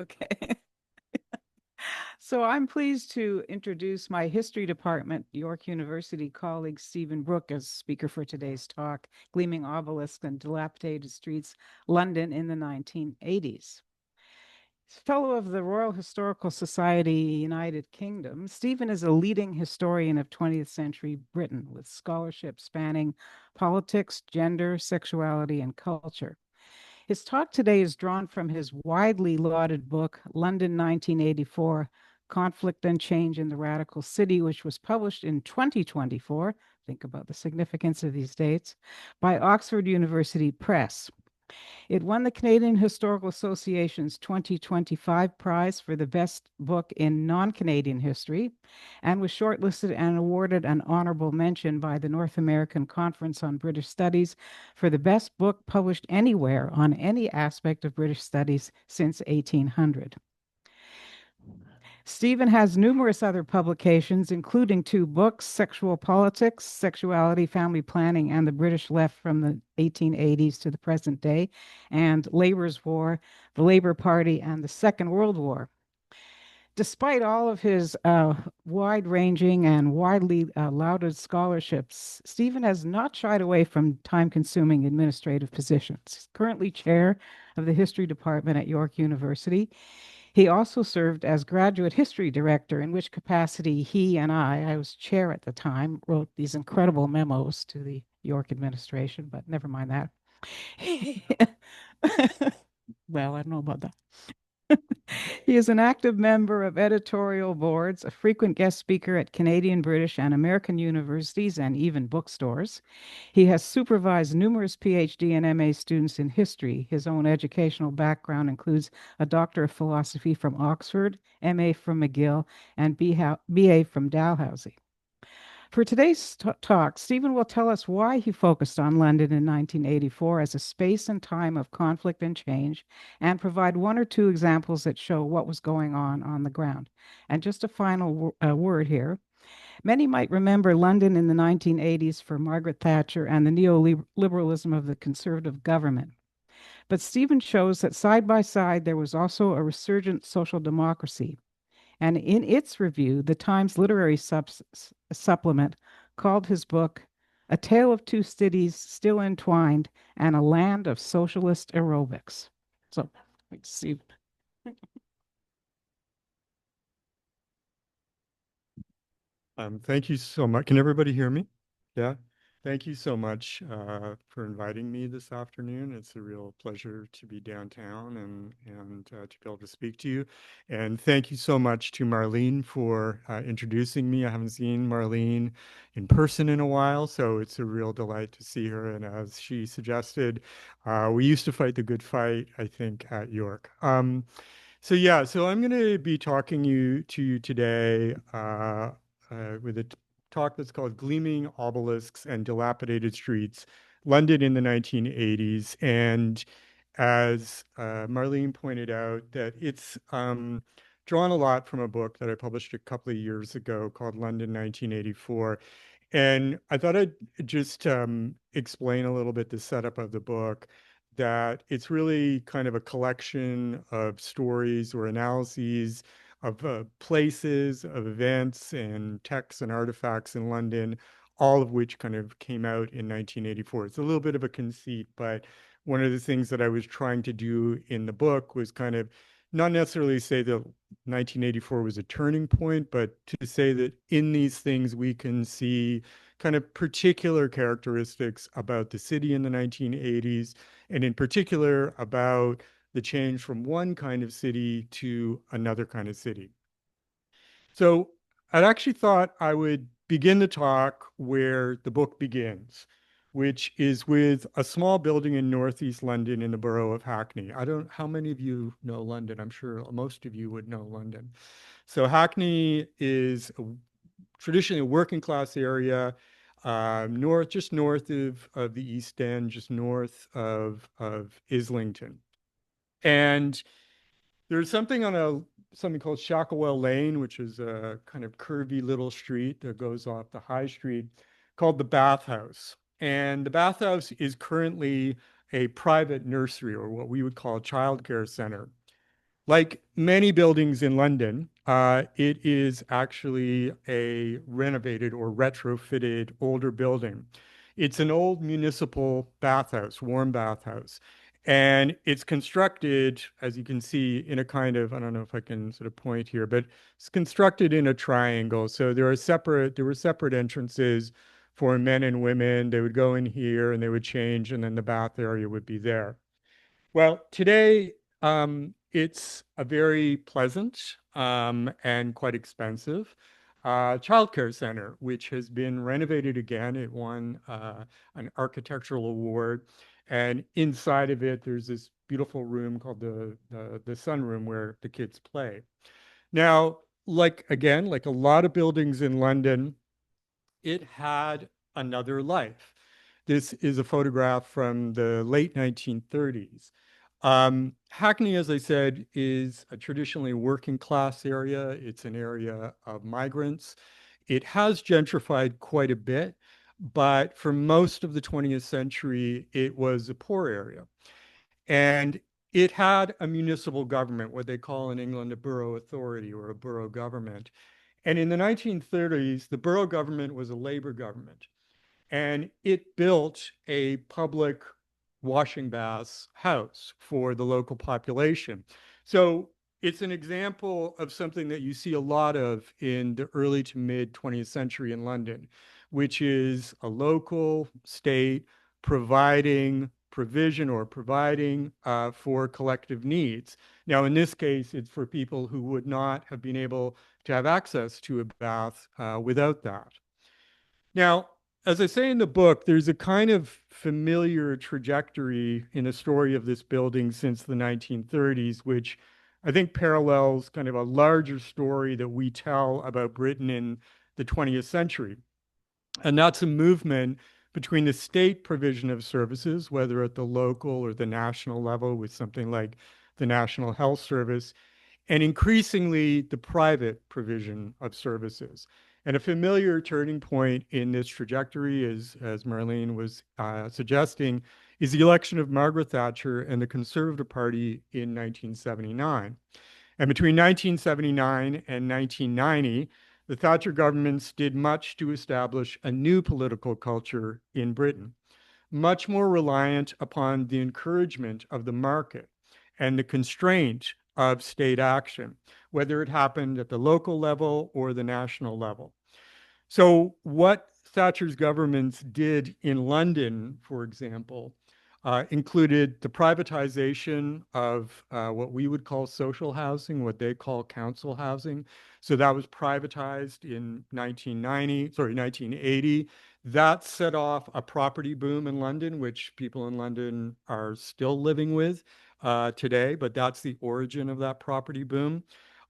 Okay. So I'm pleased to introduce my history department, York University colleague Stephen Brooke, as speaker for today's talk, Gleaming Obelisks and Dilapidated Streets, London in the 1980s. Fellow of the Royal Historical Society, United Kingdom, Stephen is a leading historian of 20th century Britain with scholarship spanning politics, gender, sexuality, and culture. His talk today is drawn from his widely lauded book, London 1984 Conflict and Change in the Radical City, which was published in 2024. Think about the significance of these dates, by Oxford University Press. It won the Canadian Historical Association's 2025 prize for the best book in non Canadian history and was shortlisted and awarded an honorable mention by the North American Conference on British Studies for the best book published anywhere on any aspect of British studies since 1800. Stephen has numerous other publications, including two books, Sexual Politics, Sexuality, Family Planning, and the British Left from the 1880s to the present day, and Labor's War, the Labor Party, and the Second World War. Despite all of his wide-ranging and widely lauded scholarships, Stephen has not shied away from time-consuming administrative positions. He's currently chair of the history department at York University. He also served as graduate history director, in which capacity he and I was chair at the time, wrote these incredible memos to the York administration, but never mind that. Well, I don't know about that. He is an active member of editorial boards, a frequent guest speaker at Canadian, British, and American universities and even bookstores. He has supervised numerous PhD and MA students in history. His own educational background includes a Doctor of Philosophy from Oxford, MA from McGill, and BA from Dalhousie. For today's talk, Stephen will tell us why he focused on London in 1984 as a space and time of conflict and change, and provide one or two examples that show what was going on the ground. And just a final word here. Many might remember London in the 1980s for Margaret Thatcher and the neoliberalism of the Conservative government. But Stephen shows that side by side, there was also a resurgent social democracy, and in its review, the Times Literary Supplement called his book A Tale of Two Cities Still Entwined and a Land of Socialist Aerobics. So, let's see. Thank you so much. Can everybody hear me? Yeah. Thank you so much for inviting me this afternoon. It's a real pleasure to be downtown and to be able to speak to you. And thank you so much to Marlene for introducing me. I haven't seen Marlene in person in a while, so it's a real delight to see her. And as she suggested, we used to fight the good fight, I think, at York. So I'm going to be talking to you today with a talk that's called Gleaming Obelisks and Dilapidated Streets, London in the 1980s. And as Marlene pointed out, that it's drawn a lot from a book that I published a couple of years ago called London 1984. And I thought I'd just explain a little bit the setup of the book, that it's really kind of a collection of stories or analyses of places, of events and texts and artifacts in London, all of which kind of came out in 1984. It's a little bit of a conceit, but one of the things that I was trying to do in the book was kind of not necessarily say that 1984 was a turning point, but to say that in these things we can see kind of particular characteristics about the city in the 1980s, and in particular about the change from one kind of city to another kind of city. So I'd actually thought I would begin the talk where the book begins, which is with a small building in Northeast London in the borough of Hackney. I don't, how many of you know London? I'm sure most of you would know London. So Hackney is traditionally a working class area, just north of the East End, just north of Islington. And there's something called Shacklewell Lane, which is a kind of curvy little street that goes off the high street, called the Bathhouse. And the Bathhouse is currently a private nursery, or what we would call a childcare center. Like many buildings in London, it is actually a renovated or retrofitted older building. It's an old municipal bathhouse, warm bathhouse. And it's constructed, as you can see, in a kind of, I don't know if I can sort of point here, but it's constructed in a triangle. So there were separate entrances for men and women. They would go in here and they would change, and then the bath area would be there. Well, today it's a very pleasant and quite expensive childcare center, which has been renovated again. It won an architectural award, and inside of it, there's this beautiful room called the sunroom where the kids play. Now, like a lot of buildings in London, it had another life. This is a photograph from the late 1930s. Hackney, as I said, is a traditionally working class area. It's an area of migrants. It has gentrified quite a bit, but for most of the 20th century, it was a poor area. And it had a municipal government, what they call in England a borough authority or a borough government. And in the 1930s, the borough government was a labor government, and it built a public washing baths house for the local population. So it's an example of something that you see a lot of in the early to mid 20th century in London, which is a local state providing provision or providing for collective needs. Now, in this case, it's for people who would not have been able to have access to a bath without that. Now, as I say in the book, there's a kind of familiar trajectory in the story of this building since the 1930s, which I think parallels kind of a larger story that we tell about Britain in the 20th century. And that's a movement between the state provision of services, whether at the local or the national level with something like the National Health Service, and increasingly the private provision of services. And a familiar turning point in this trajectory, as Marlene was suggesting, is the election of Margaret Thatcher and the Conservative Party in 1979. And between 1979 and 1990, the Thatcher governments did much to establish a new political culture in Britain, much more reliant upon the encouragement of the market and the constraint of state action, whether it happened at the local level or the national level. So, what Thatcher's governments did in London, for example, included the privatization of what we would call social housing, what they call council housing. So that was privatized in 1980. That set off a property boom in London, which people in London are still living with today, but that's the origin of that property boom.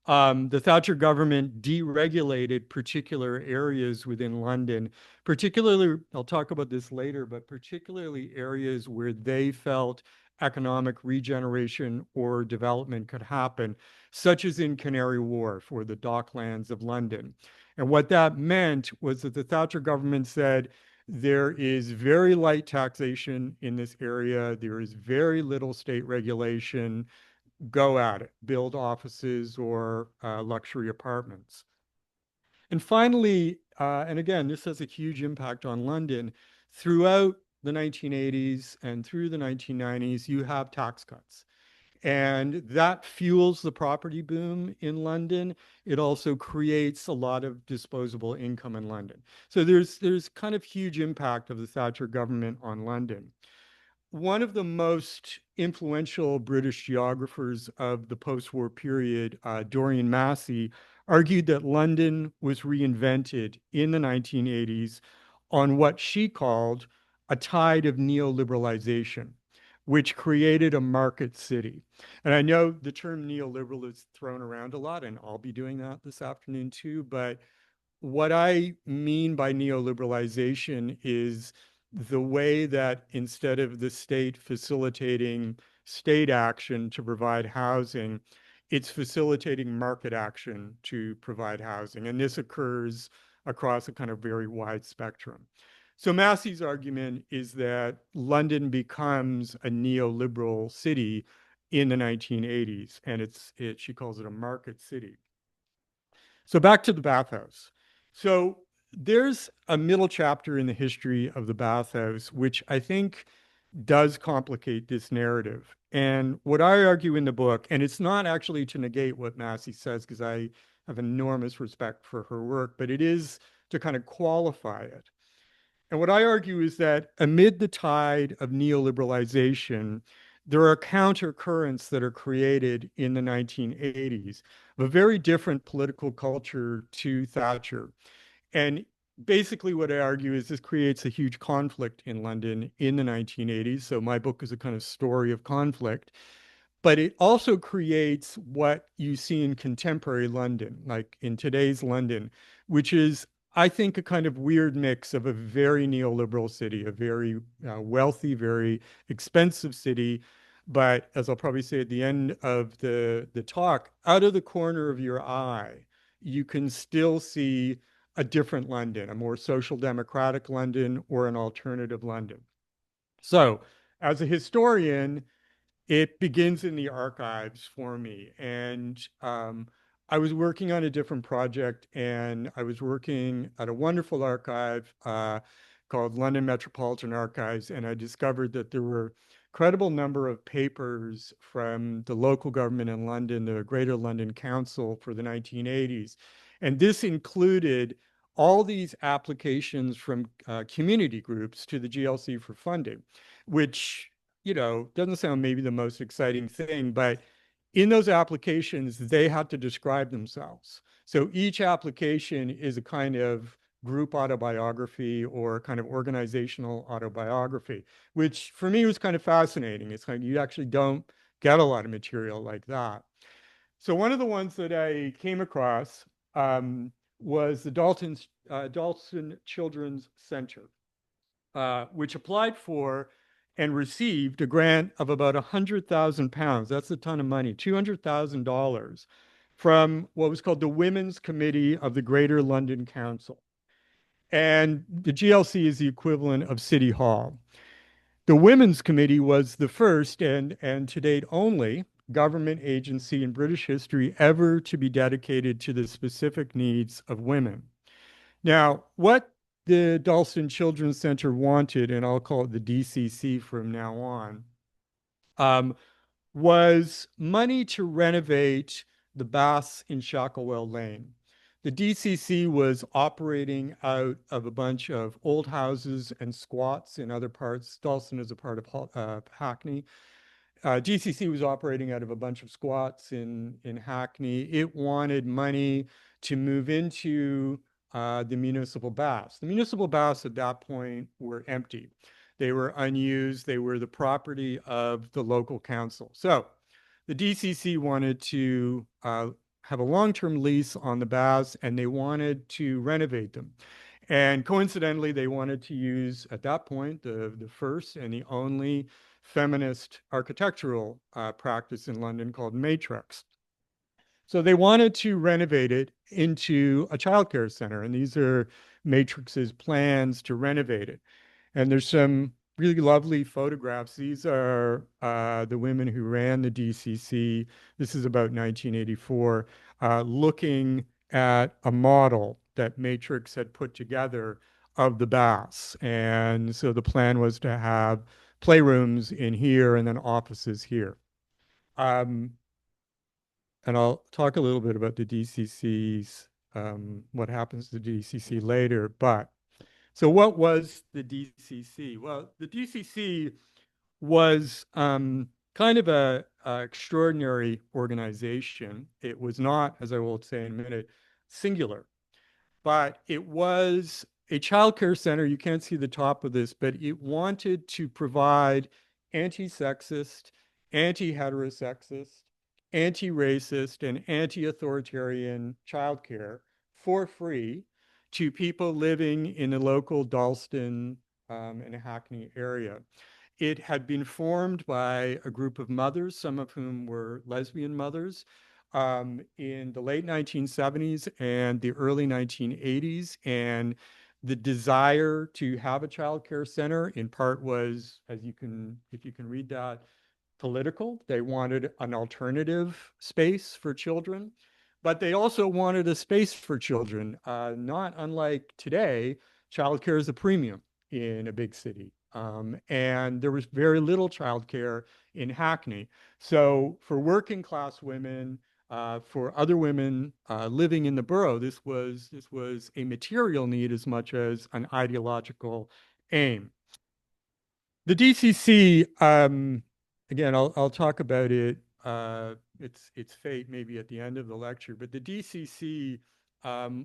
The Thatcher government deregulated particular areas within London, particularly, I'll talk about this later, but particularly areas where they felt economic regeneration or development could happen, such as in Canary Wharf or the docklands of London. And what that meant was that the Thatcher government said, there is very light taxation in this area. There is very little state regulation. Go at it, build offices or luxury apartments. And finally, and again, this has a huge impact on London, throughout the 1980s and through the 1990s, you have tax cuts. And that fuels the property boom in London. It also creates a lot of disposable income in London. So there's kind of huge impact of the Thatcher government on London. One of the most influential British geographers of the post-war period, Dorian Massey, argued that London was reinvented in the 1980s on what she called a tide of neoliberalization, which created a market city. And I know the term neoliberal is thrown around a lot, and I'll be doing that this afternoon too, but what I mean by neoliberalization is the way that instead of the state facilitating state action to provide housing, it's facilitating market action to provide housing. And this occurs across a kind of very wide spectrum. So Massey's argument is that London becomes a neoliberal city in the 1980s, and she calls it a market city. So back to the bathhouse. So there's a middle chapter in the history of the bathhouse, which I think does complicate this narrative. And what I argue in the book, and it's not actually to negate what Massey says, because I have enormous respect for her work, but it is to kind of qualify it. And what I argue is that amid the tide of neoliberalization, there are counter currents that are created in the 1980s of a very different political culture to Thatcher. And basically, what I argue is this creates a huge conflict in London in the 1980s. So my book is a kind of story of conflict, but it also creates what you see in contemporary London, like in today's London, which is, I think, a kind of weird mix of a very neoliberal city, a very wealthy, very expensive city. But as I'll probably say at the end of the talk, out of the corner of your eye, you can still see a different London, a more social democratic London or an alternative London. So, as a historian, it begins in the archives for me. And I was working on a different project, and I was working at a wonderful archive called London Metropolitan Archives, and I discovered that there were a credible number of papers from the local government in London, the Greater London Council for the 1980s. And this included all these applications from community groups to the GLC for funding, which doesn't sound maybe the most exciting thing, but in those applications, they had to describe themselves. So each application is a kind of group autobiography or kind of organizational autobiography, which for me was kind of fascinating. It's kind of, you actually don't get a lot of material like that. So one of the ones that I came across was the Dalston Children's Center, which applied for and received a grant of about £100,000. That's a ton of money, $200,000 from what was called the Women's Committee of the Greater London Council. And the GLC is the equivalent of City Hall. The Women's Committee was the first and to date only government agency in British history ever to be dedicated to the specific needs of women. Now, what the Dalston Children's Center wanted, and I'll call it the DCC from now on, um, was money to renovate the baths in Shacklewell Lane. The DCC was operating out of a bunch of old houses and squats in other parts. Dalston is a part of Hackney. GCC was operating out of a bunch of squats in Hackney. It wanted money to move into the municipal baths. The municipal baths at that point were empty. They were unused. They were the property of the local council. So the DCC wanted to have a long-term lease on the baths, and they wanted to renovate them. And coincidentally, they wanted to use, at that point, the first and the only feminist architectural practice in London called Matrix. So they wanted to renovate it into a childcare center, and these are Matrix's plans to renovate it. And there's some really lovely photographs. These are the women who ran the DCC. This is about 1984, looking at a model that Matrix had put together of the baths. And so the plan was to have playrooms in here and then offices here. Um, and I'll talk a little bit about the DCC's, what happens to the DCC later. But so what was the DCC? Well, the DCC was kind of a extraordinary organization. It was not, as I will say in a minute, singular, but it was a childcare center. You can't see the top of this, but it wanted to provide anti-sexist, anti-heterosexist, anti-racist, and anti-authoritarian childcare for free to people living in the local Dalston and Hackney area. It had been formed by a group of mothers, some of whom were lesbian mothers, in the late 1970s and the early 1980s. And the desire to have a child care center in part was, as you can, if you can read that, political. They wanted an alternative space for children, but they also wanted a space for children. Not unlike today, childcare is a premium in a big city. And there was very little childcare in Hackney. So for working class women, for other women living in the borough, this was a material need as much as an ideological aim. The DCC, again, I'll talk about it. Its fate maybe at the end of the lecture, but the DCC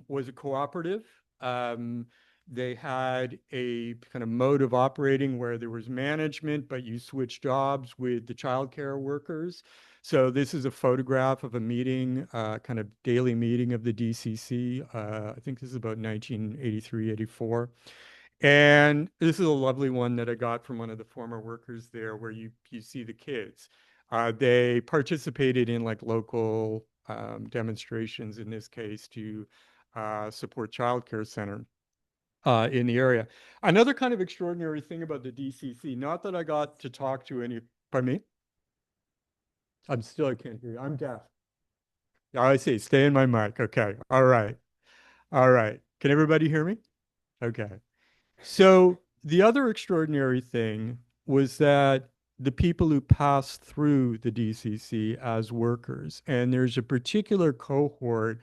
was a cooperative. Um, they had a kind of mode of operating where there was management, but you switch jobs with the childcare workers. So this is a photograph of a meeting, kind of daily meeting of the DCC. I think this is about 1983, 84. And this is a lovely one that I got from one of the former workers there, where you see the kids. They participated in like local demonstrations, in this case, to support childcare center in the area. Another kind of extraordinary thing about the DCC, not that I got to talk to any, pardon me? I can't hear you. I'm deaf. Yeah, I see. Stay in my mic. Okay. All right. All right. Can everybody hear me? Okay. So the other extraordinary thing was that the people who passed through the DCC as workers, and there's a particular cohort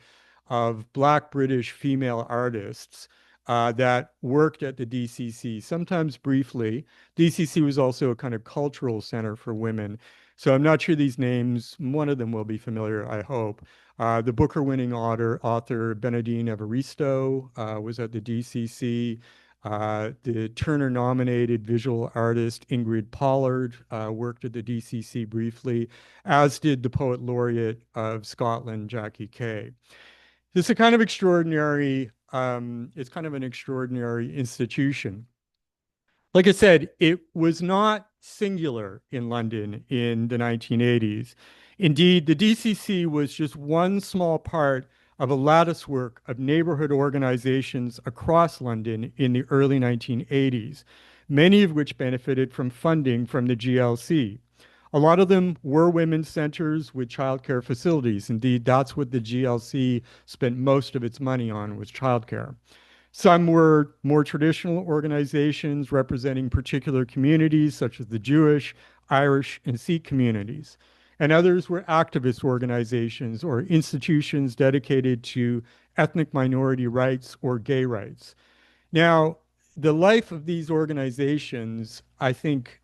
of Black British female artists that worked at the DCC, sometimes briefly. DCC was also a kind of cultural center for women. So I'm not sure these names, one of them will be familiar, I hope. The Booker winning author Benedine Evaristo was at the DCC. The Turner nominated visual artist Ingrid Pollard worked at the DCC briefly, as did the poet laureate of Scotland, Jackie Kay. This is a kind of extraordinary, it's kind of an extraordinary institution. Like I said, it was not singular in London in the 1980s. Indeed, the DCC was just one small part of a lattice work of neighborhood organizations across London in the early 1980s, many of which benefited from funding from the GLC. A lot of them were women's centers with childcare facilities. Indeed, that's what the GLC spent most of its money on, was childcare. Some were more traditional organizations representing particular communities, such as the Jewish, Irish, and Sikh communities. And others were activist organizations or institutions dedicated to ethnic minority rights or gay rights. Now, the life of these organizations, I think,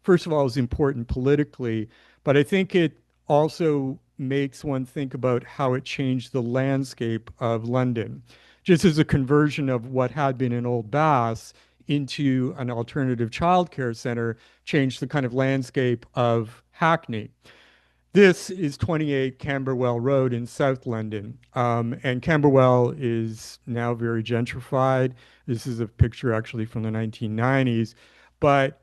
first of all, is important politically, but I think it also makes one think about how it changed the landscape of London. Just as a conversion of what had been an old baths into an alternative childcare center changed the kind of landscape of Hackney. This is 28 Camberwell Road in South London. And Camberwell is now very gentrified. This is a picture actually from the 1990s. But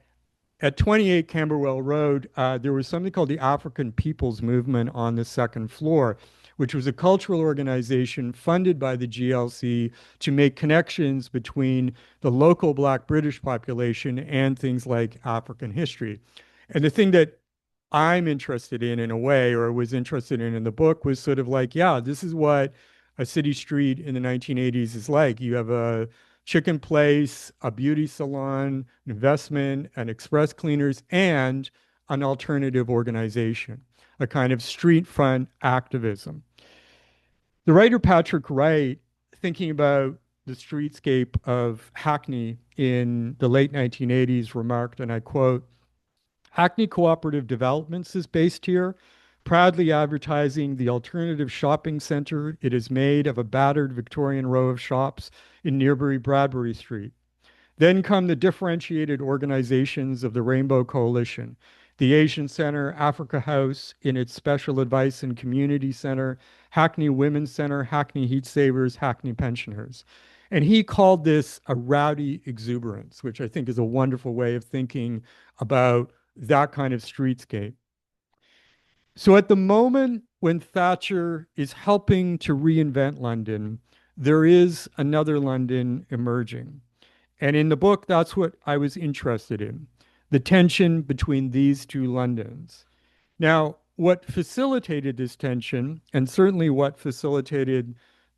at 28 Camberwell Road, there was something called the African People's Movement on the second floor, which was a cultural organization funded by the GLC to make connections between the local Black British population and things like African history. And the thing that I'm interested in a way, or was interested in the book, was sort of like, yeah, this is what a city street in the 1980s is like. You have a chicken place, a beauty salon, investment, and express cleaners, and an alternative organization, a kind of street front activism. The writer Patrick Wright, thinking about the streetscape of Hackney in the late 1980s, remarked, and I quote, Hackney Cooperative Developments is based here, proudly advertising the alternative shopping center it has made of a battered Victorian row of shops in nearby Bradbury Street. Then come the differentiated organizations of the Rainbow Coalition, the Asian Center, Africa House in its Special Advice and Community Center, Hackney Women's Center, Hackney Heat Savers, Hackney Pensioners. And he called this a rowdy exuberance, which I think is a wonderful way of thinking about that kind of streetscape. So at the moment when Thatcher is helping to reinvent London, there is another London emerging. And in the book, that's what I was interested in. the tension between these two Londons. Now, what facilitated this tension, and certainly what facilitated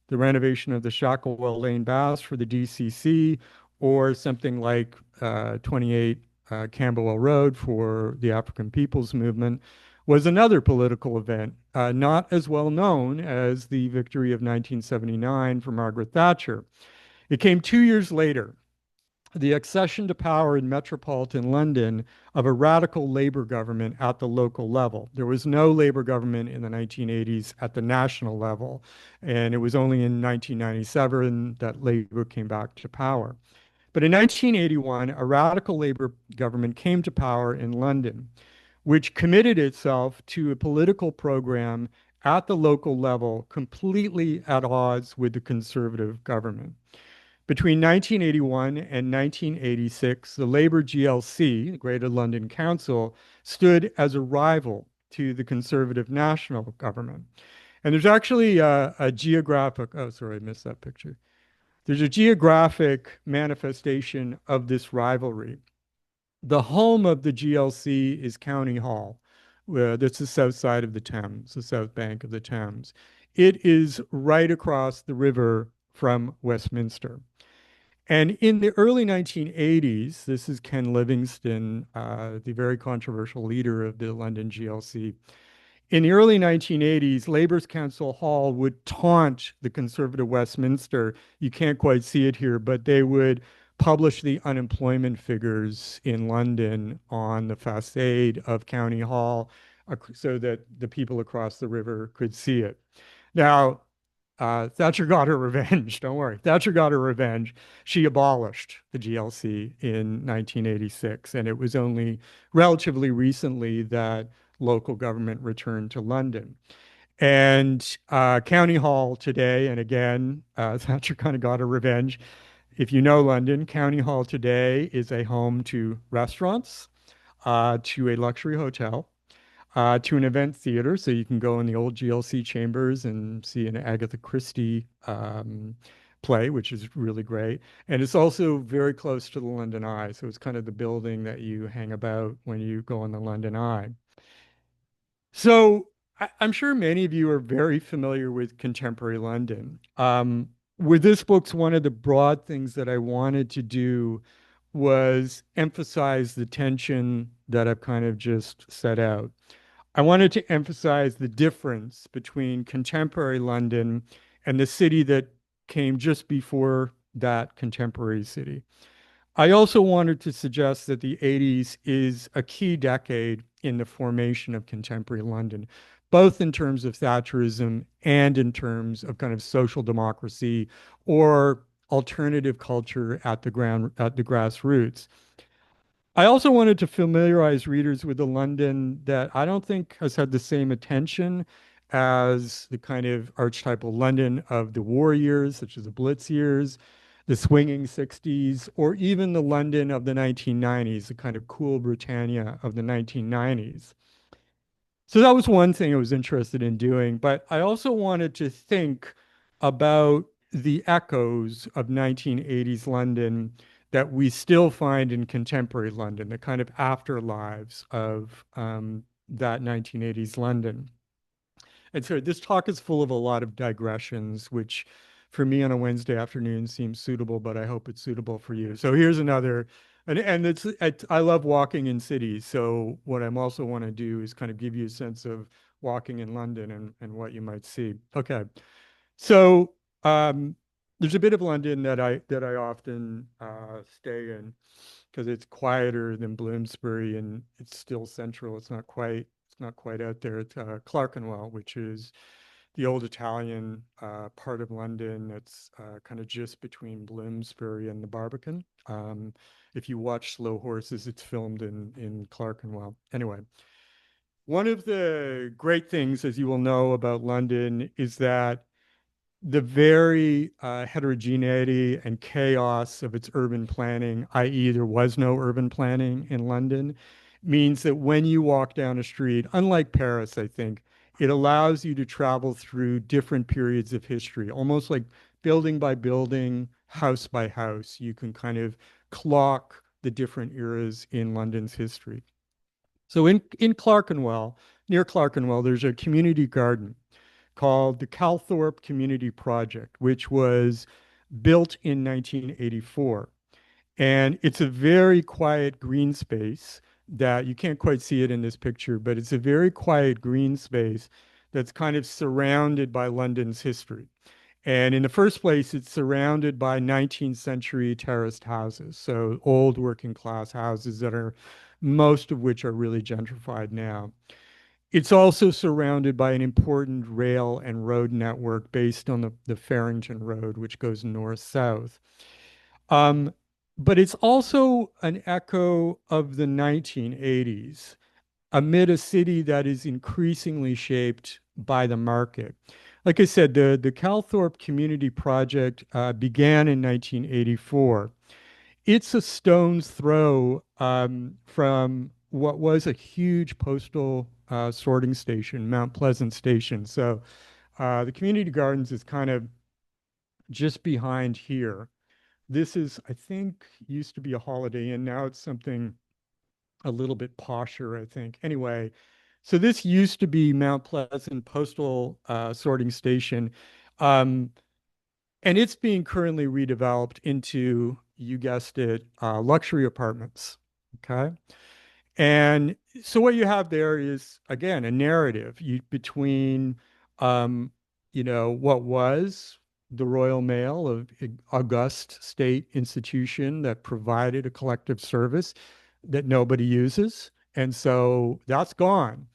the renovation of the Shacklewell Lane Baths for the DCC, or something like 28 Camberwell Road for the African People's Movement, was another political event, not as well known as the victory of 1979 for Margaret Thatcher. It came 2 years later, the accession to power in metropolitan London of a radical Labour government at the local level. There was no Labour government in the 1980s at the national level, and it was only in 1997 that Labour came back to power. But in 1981, a radical Labour government came to power in London, which committed itself to a political program at the local level completely at odds with the Conservative government. Between 1981 and 1986, the Labour GLC, the Greater London Council, stood as a rival to the Conservative National Government. And there's actually a geographic, oh, sorry, I missed that picture. There's a geographic manifestation of this rivalry. The home of the GLC is County Hall. That's the south side of the Thames, the south bank of the Thames. It is right across the river from Westminster. And in the early 1980s, this is Ken Livingstone, the very controversial leader of the London GLC. In the early 1980s, Labour's Council Hall would taunt the conservative Westminster. You can't quite see it here, but they would publish the unemployment figures in London on the facade of County Hall so that the people across the river could see it. Now, Thatcher got her revenge. Don't worry. Thatcher got her revenge. She abolished the GLC in 1986, and it was only relatively recently that local government returned to London. And County Hall today, and again, Thatcher kind of got her revenge. If you know London, County Hall today is a home to restaurants, to a luxury hotel, to an event theater. So you can go in the old GLC chambers and see an Agatha Christie play, which is really great. And it's also very close to the London Eye. So it's kind of the building that you hang about when you go on the London Eye. So I'm sure many of you are very familiar with contemporary London. With this book's one of the broad things that I wanted to do was emphasize the tension that I've kind of just set out. I wanted to emphasize the difference between contemporary London and the city that came just before that contemporary city. I also wanted to suggest that the 80s is a key decade in the formation of contemporary London, both in terms of Thatcherism and in terms of kind of social democracy or alternative culture at the grassroots. I also wanted to familiarize readers with a London that I don't think has had the same attention as the kind of archetypal London of the war years, such as the Blitz years, the swinging 60s, or even the London of the 1990s, the kind of cool Britannia of the 1990s. So that was one thing I was interested in doing, but I also wanted to think about the echoes of 1980s London that we still find in contemporary London, the kind of afterlives of that 1980s London. And so this talk is full of a lot of digressions, which for me on a Wednesday afternoon seems suitable, but I hope it's suitable for you. So here's another, and I love walking in cities. So what I'm also want to do is kind of give you a sense of walking in London and what you might see. Okay. So there's a bit of London that I often stay in because it's quieter than Bloomsbury and it's still central. It's not quite out there. It's Clerkenwell, which is the old Italian part of London that's kind of just between Bloomsbury and the Barbican. If you watch Slow Horses, it's filmed in Clerkenwell. Anyway, one of the great things, as you will know, about London is that the very heterogeneity and chaos of its urban planning, i.e., there was no urban planning in London, means that when you walk down a street, unlike Paris, I think, it allows you to travel through different periods of history, almost like building by building, house by house. You can kind of clock the different eras in London's history. So in Clerkenwell, near Clerkenwell, there's a community garden called the Calthorpe Community Project, which was built in 1984. And it's a very quiet green space that you can't quite see it in this picture, but it's a very quiet green space that's kind of surrounded by London's history. And in the first place, it's surrounded by 19th century terraced houses, so old working class houses that are most of which are really gentrified now. It's also surrounded by an important rail and road network based on the Farrington Road, which goes north-south. Um, but it's also an echo of the 1980s amid a city that is increasingly shaped by the market. Like I said, the Calthorpe Community Project began in 1984. It's a stone's throw from what was a huge postal sorting station, Mount Pleasant Station. So the community gardens is kind of just behind here. This is, I think, used to be a Holiday Inn. Now it's something a little bit posher, I think. Anyway, so this used to be Mount Pleasant Postal Sorting Station. Um, and it's being currently redeveloped into, you guessed it, luxury apartments. Okay. And so what you have there is, again, a narrative between, um, what was the Royal Mail, of august state institution that provided a collective service that nobody uses. And so that's gone.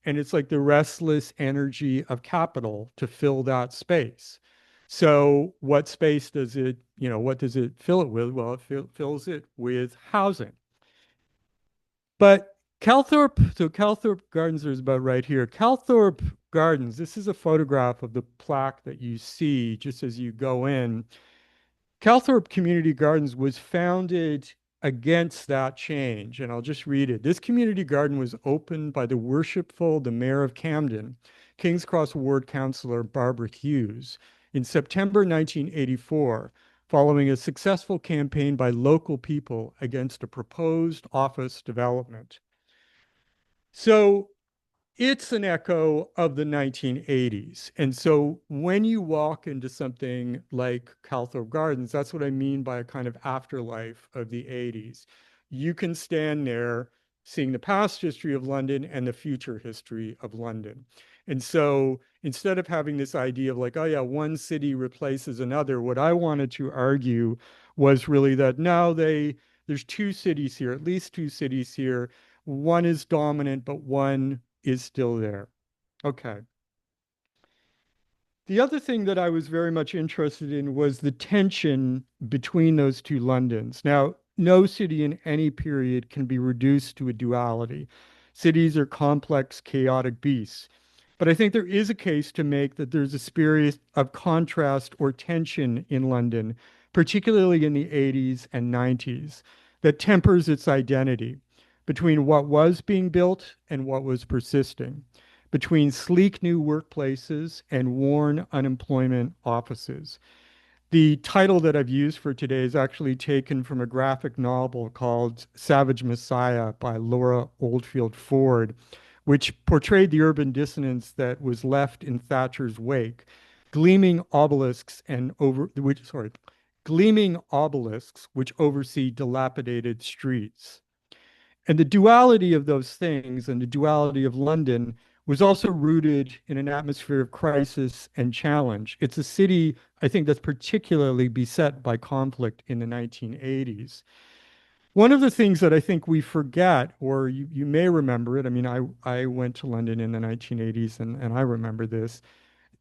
And it's like the restless energy of capital to fill that space. So what space does it, what does it fill it with? Well, it fills it with housing. But Calthorpe Gardens is about right here. Calthorpe Gardens, this is a photograph of the plaque that you see just as you go in. Calthorpe Community Gardens was founded against that change, and I'll just read it. This community garden was opened by the Mayor of Camden, King's Cross Ward Councillor Barbara Hughes, in September 1984, following a successful campaign by local people against a proposed office development. So it's an echo of the 1980s. And so when you walk into something like Calthorpe Gardens, that's what I mean by a kind of afterlife of the 80s. You can stand there seeing the past history of London and the future history of London. And so instead of having this idea of like, oh yeah, one city replaces another, what I wanted to argue was really that now there's two cities here, at least two cities here. One is dominant, but one is still there. Okay. The other thing that I was very much interested in was the tension between those two Londons. Now, no city in any period can be reduced to a duality. Cities are complex, chaotic beasts. But I think there is a case to make that there's a spirit of contrast or tension in London, particularly in the 80s and 90s, that tempers its identity between what was being built and what was persisting, between sleek new workplaces and worn unemployment offices. The title that I've used for today is actually taken from a graphic novel called Savage Messiah by Laura Oldfield Ford, which portrayed the urban dissonance that was left in Thatcher's wake. Gleaming obelisks and over which sorry, gleaming obelisks which oversee dilapidated streets. And the duality of those things and the duality of London was also rooted in an atmosphere of crisis and challenge. It's a city, I think, that's particularly beset by conflict in the 1980s. One of the things that I think we forget, or you may remember it, I mean, I went to London in the 1980s and I remember this.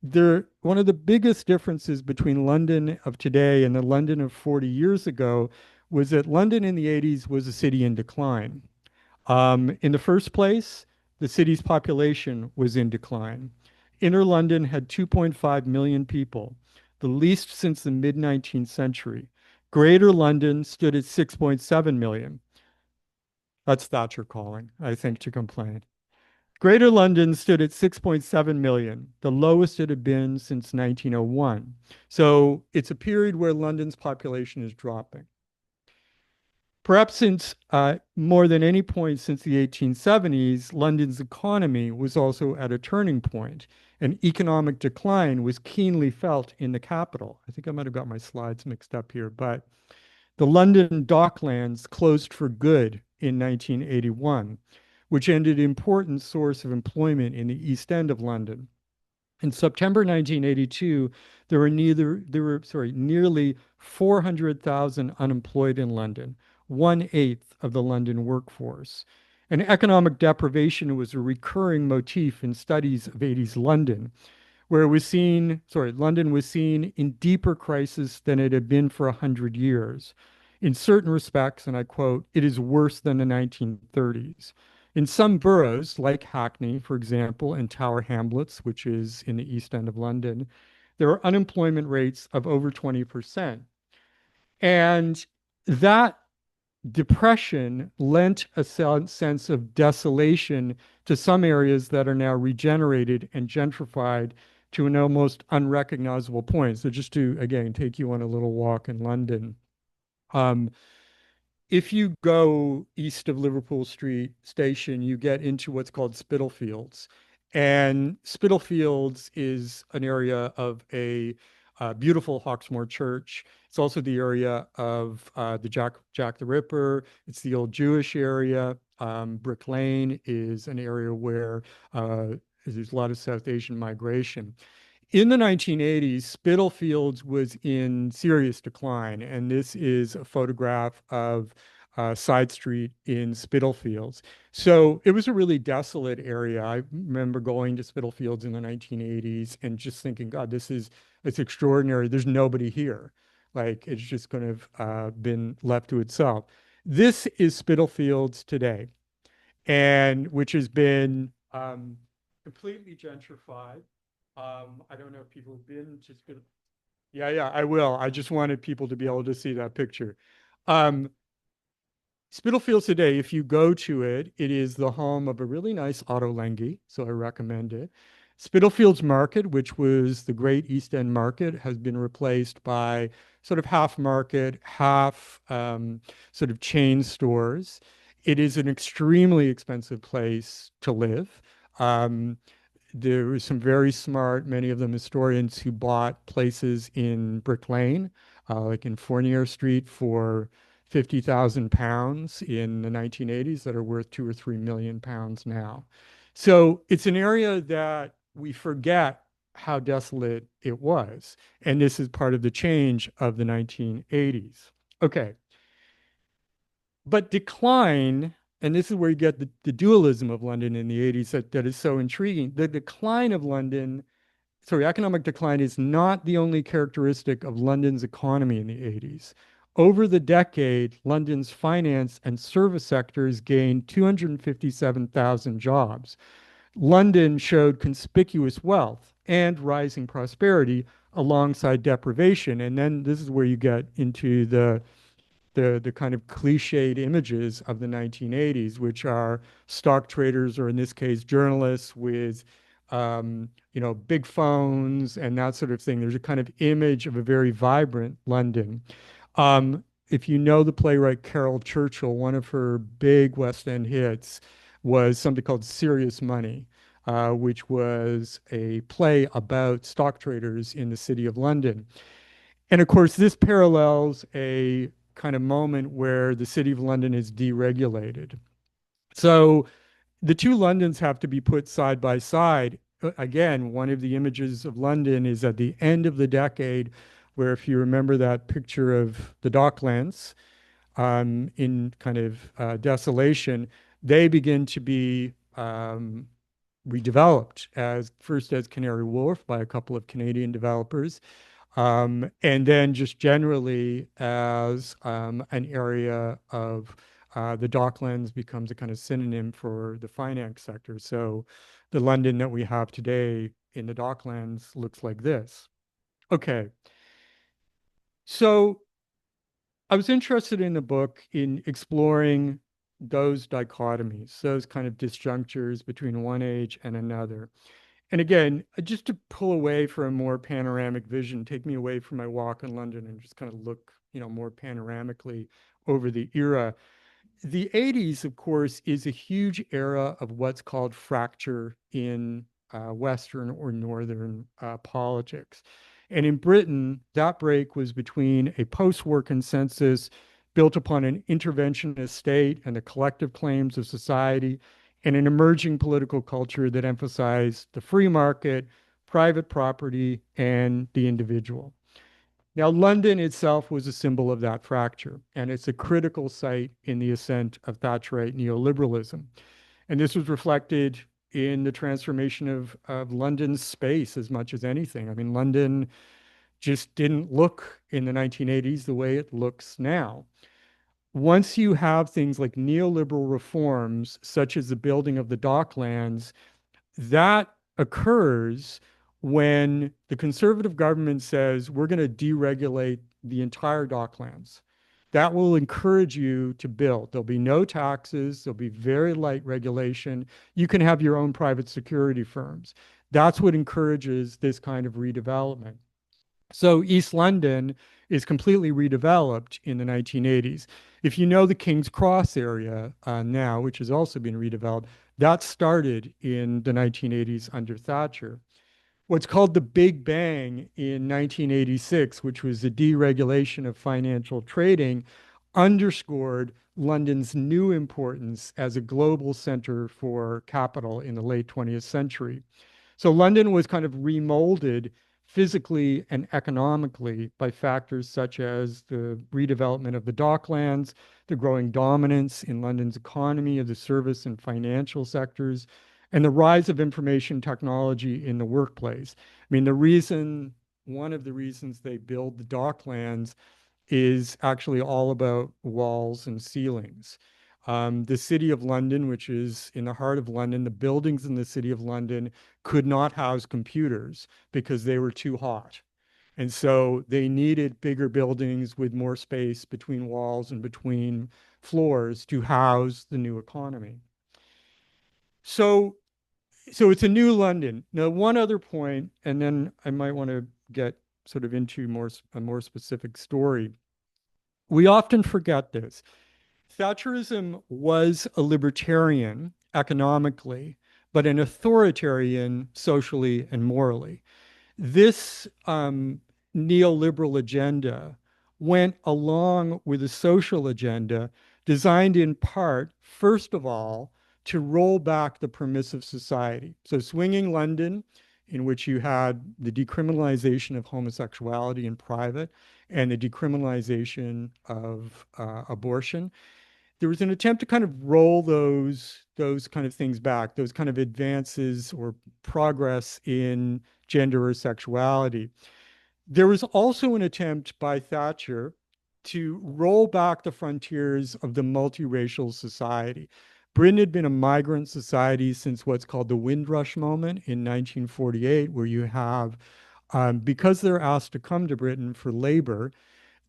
One of the biggest differences between London of today and the London of 40 years ago was that London in the 80s was a city in decline. In the first place, the city's population was in decline. Inner London had 2.5 million people, the least since the mid 19th century. Greater London stood at 6.7 million. That's Thatcher calling, I think, to complain. Greater London stood at 6.7 million, the lowest it had been since 1901. So it's a period where London's population is dropping. Perhaps since more than any point since the 1870s, London's economy was also at a turning point, and economic decline was keenly felt in the capital. I think I might have got my slides mixed up here, but the London Docklands closed for good in 1981, which ended an important source of employment in the East End of London. In September 1982, nearly 400,000 unemployed in London, one-eighth of the London workforce. And economic deprivation was a recurring motif in studies of 80s London, where London was seen in deeper crisis than it had been for 100 years. In certain respects, and I quote, it is worse than the 1930s. In some boroughs, like Hackney, for example, and Tower Hamlets, which is in the East End of London, there are unemployment rates of over 20%. And that depression lent a sense of desolation to some areas that are now regenerated and gentrified to an almost unrecognizable point. So just to, again, take you on a little walk in London. Um, if you go east of Liverpool Street Station, you get into what's called Spitalfields. And Spitalfields is an area of a beautiful Hawksmoor church. It's also the area of the Jack the Ripper. It's the old Jewish area. Brick Lane is an area where there's a lot of South Asian migration. In the 1980s, Spitalfields was in serious decline, and this is a photograph of Side Street in Spitalfields. So it was a really desolate area. I remember going to Spitalfields in the 1980s and just thinking, God, it's extraordinary. There's nobody here. Like it's just going to have been left to itself. This is Spitalfields today, and which has been completely gentrified. I don't know if people have been to Yeah, yeah, I will. I just wanted people to be able to see that picture. Um, Spitalfields today, if you go to it, it is the home of a really nice Ottolenghi, so I recommend it. Spitalfields Market, which was the great East End market, has been replaced by sort of half market, half sort of chain stores. It is an extremely expensive place to live. Um, there were some very smart, many of them historians, who bought places in Brick Lane, like in Fournier Street, for £50,000 in the 1980s that are worth 2 or 3 million pounds now. So it's an area that we forget how desolate it was. And this is part of the change of the 1980s. Okay. But decline, and this is where you get the dualism of London in the 80s that is so intriguing. The decline of London, economic decline is not the only characteristic of London's economy in the 80s. Over the decade, London's finance and service sectors gained 257,000 jobs. London showed conspicuous wealth and rising prosperity alongside deprivation. And then this is where you get into the kind of cliched images of the 1980s, which are stock traders, or in this case, journalists with, big phones and that sort of thing. There's a kind of image of a very vibrant London. If you know the playwright Carol Churchill, one of her big West End hits was something called Serious Money, which was a play about stock traders in the city of London. And of course, this parallels a kind of moment where the city of London is deregulated. So the two Londons have to be put side by side. Again, one of the images of London is at the end of the decade, where if you remember that picture of the Docklands in kind of desolation, they begin to be redeveloped as first as Canary Wharf by a couple of Canadian developers, and then just generally as an area of the Docklands becomes a kind of synonym for the finance sector. So the London that we have today in the Docklands looks like this. Okay. So I was interested in the book in exploring those dichotomies, those kind of disjunctures between one age and another. And again, just to pull away for a more panoramic vision, take me away from my walk in London and just kind of look, more panoramically over the era. The 80s, of course, is a huge era of what's called fracture in Western or Northern politics. And in Britain, that break was between a post-war consensus built upon an interventionist state and the collective claims of society, and an emerging political culture that emphasized the free market, private property, and the individual. Now, London itself was a symbol of that fracture, and it's a critical site in the ascent of Thatcherite neoliberalism. And this was reflected in the transformation of London's space as much as anything. I mean, London just didn't look in the 1980s the way it looks now. Once you have things like neoliberal reforms, such as the building of the docklands, that occurs when the conservative government says we're going to deregulate the entire docklands. That will encourage you to build. There'll be no taxes, there'll be very light regulation. You can have your own private security firms. That's what encourages this kind of redevelopment. So East London is completely redeveloped in the 1980s. If you know the King's Cross area now, which has also been redeveloped, that started in the 1980s under Thatcher. What's called the Big Bang in 1986, which was the deregulation of financial trading, underscored London's new importance as a global center for capital in the late 20th century. So London was kind of remolded physically and economically by factors such as the redevelopment of the docklands, the growing dominance in London's economy of the service and financial sectors, and the rise of information technology in the workplace. I mean, one of the reasons they build the docklands is actually all about walls and ceilings. The City of London, which is in the heart of London, the buildings in the City of London could not house computers because they were too hot. And so they needed bigger buildings with more space between walls and between floors to house the new economy. So, so it's a new London. Now, one other point, and then I might want to get sort of into a more specific story. We often forget this. Thatcherism was a libertarian economically, but an authoritarian socially and morally. This neoliberal agenda went along with a social agenda designed in part, first of all, to roll back the permissive society. So, swinging London, in which you had the decriminalization of homosexuality in private and the decriminalization of abortion, there was an attempt to kind of roll those kind of things back, those kind of advances or progress in gender or sexuality. There was also an attempt by Thatcher to roll back the frontiers of the multiracial society. Britain had been a migrant society since what's called the Windrush moment in 1948, where you have, because they're asked to come to Britain for labor,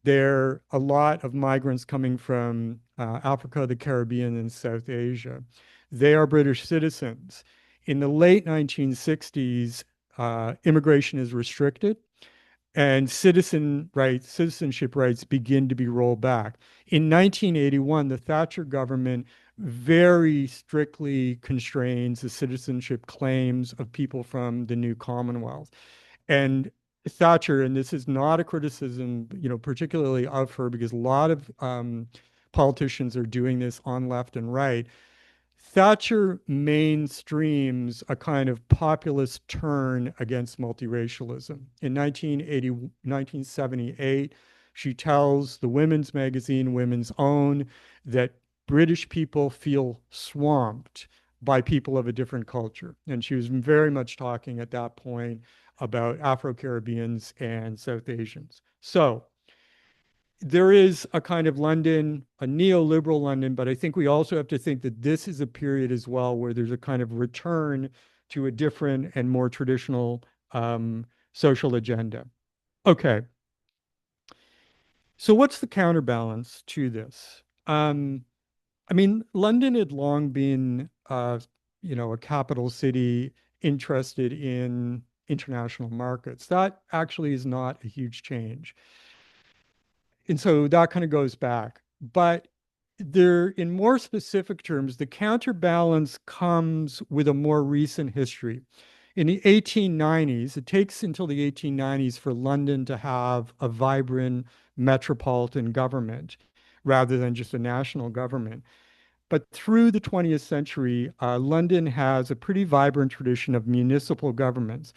there are a lot of migrants coming from Africa, the Caribbean, and South Asia. They are British citizens. In the late 1960s, immigration is restricted and citizenship rights begin to be rolled back. In 1981, the Thatcher government very strictly constrains the citizenship claims of people from the new Commonwealth. And Thatcher, and this is not a criticism, particularly of her, because a lot of politicians are doing this on left and right. Thatcher mainstreams a kind of populist turn against multiracialism. In 1978, she tells the women's magazine, Women's Own, that British people feel swamped by people of a different culture. And she was very much talking at that point about Afro-Caribbeans and South Asians. So there is a kind of London, a neoliberal London, but I think we also have to think that this is a period as well where there's a kind of return to a different and more traditional social agenda. Okay, so what's the counterbalance to this? I mean, London had long been, a capital city interested in international markets. That actually is not a huge change. And so that kind of goes back. But there, in more specific terms, the counterbalance comes with a more recent history. In the 1890s, it takes until the 1890s for London to have a vibrant metropolitan government rather than just a national government. But through the 20th century, London has a pretty vibrant tradition of municipal governments,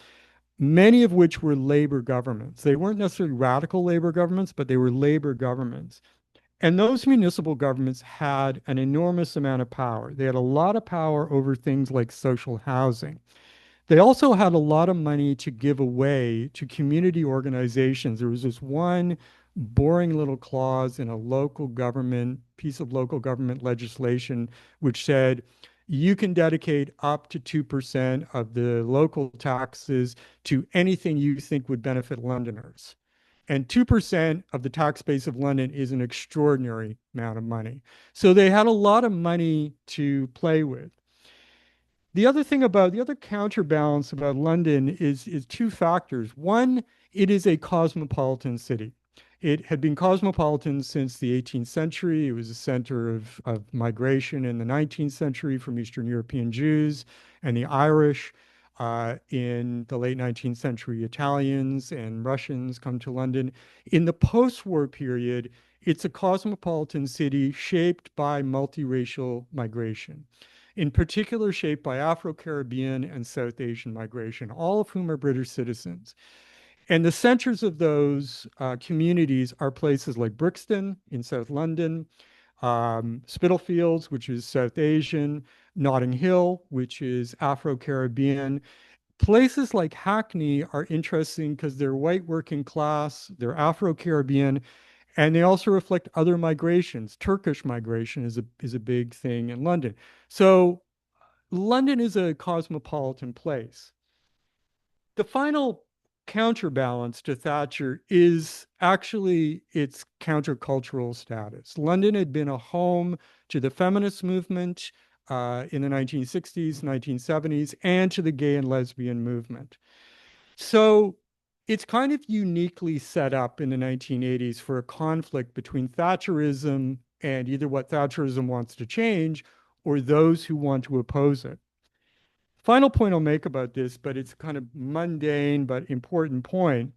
many of which were labor governments. They weren't necessarily radical labor governments, but they were labor governments. And those municipal governments had an enormous amount of power. They had a lot of power over things like social housing. They also had a lot of money to give away to community organizations. There was this one boring little clause in a local government, piece of local government legislation, which said you can dedicate up to 2% of the local taxes to anything you think would benefit Londoners. And 2% of the tax base of London is an extraordinary amount of money. So they had a lot of money to play with. The other counterbalance about London is two factors. One, it is a cosmopolitan city. It had been cosmopolitan since the 18th century. It was a center of migration in the 19th century from Eastern European Jews and the Irish. In the late 19th century, Italians and Russians come to London. In the post-war period, it's a cosmopolitan city shaped by multiracial migration, in particular shaped by Afro-Caribbean and South Asian migration, all of whom are British citizens. And the centers of those communities are places like Brixton in South London, Spitalfields, which is South Asian, Notting Hill, which is Afro-Caribbean. Places like Hackney are interesting because they're white working class, they're Afro-Caribbean, and they also reflect other migrations. Turkish migration is a big thing in London. So London is a cosmopolitan place. The final counterbalance to Thatcher is actually its countercultural status. London had been a home to the feminist movement in the 1960s, 1970s, and to the gay and lesbian movement. So it's kind of uniquely set up in the 1980s for a conflict between Thatcherism and either what Thatcherism wants to change or those who want to oppose it. Final point I'll make about this, but it's kind of mundane but important point.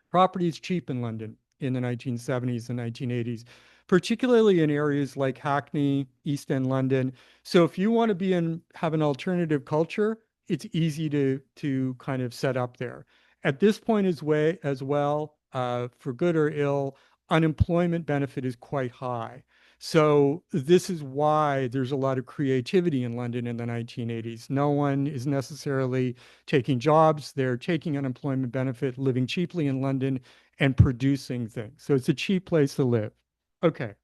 Property is cheap in London in the 1970s and 1980s, particularly in areas like Hackney, East End London. So if you want to be in have an alternative culture, it's easy to kind of set up there. At this point as well, for good or ill, unemployment benefit is quite high. So this is why there's a lot of creativity in London in the 1980s. No one is necessarily taking jobs. They're taking unemployment benefit, living cheaply in London, and producing things. So it's a cheap place to live. Okay.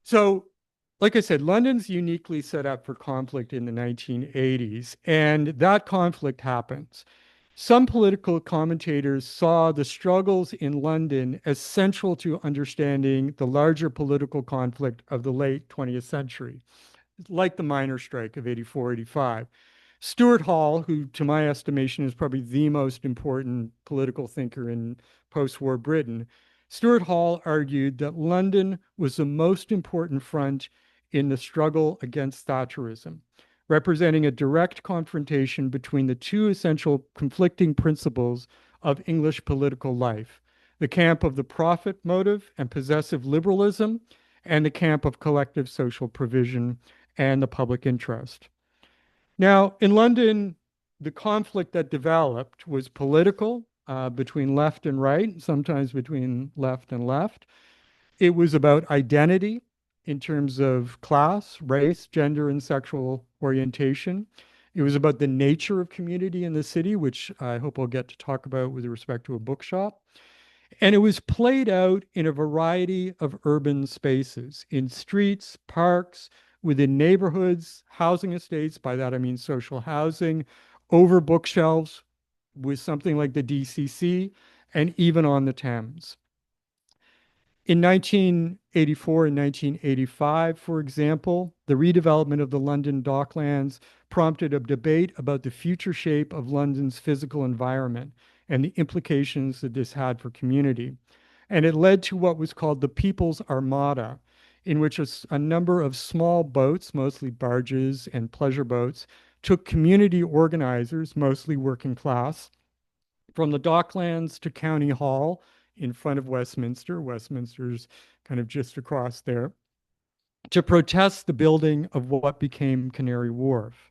So, like I said, London's uniquely set up for conflict in the 1980s, and that conflict happens. Some political commentators saw the struggles in London as central to understanding the larger political conflict of the late 20th century, like the miners' strike of 84, 85. Stuart Hall, who to my estimation is probably the most important political thinker in post-war Britain, Stuart Hall argued that London was the most important front in the struggle against Thatcherism, representing a direct confrontation between the two essential conflicting principles of English political life, the camp of the profit motive and possessive liberalism, and the camp of collective social provision and the public interest. Now, in London, the conflict that developed was political, between left and right, sometimes between left and left. It was about identity in terms of class, race, gender, and sexual orientation. It was about the nature of community in the city, which I hope I'll get to talk about with respect to a bookshop. And it was played out in a variety of urban spaces, in streets, parks, within neighborhoods, housing estates. By that I mean social housing, over bookshelves with something like the DCC, and even on the Thames. In 1984 and 1985, for example, the redevelopment of the London Docklands prompted a debate about the future shape of London's physical environment and the implications that this had for community. And it led to what was called the People's Armada, in which a number of small boats, mostly barges and pleasure boats, took community organizers, mostly working class, from the Docklands to County Hall in front of Westminster. Westminster's kind of just across there, to protest the building of what became Canary Wharf.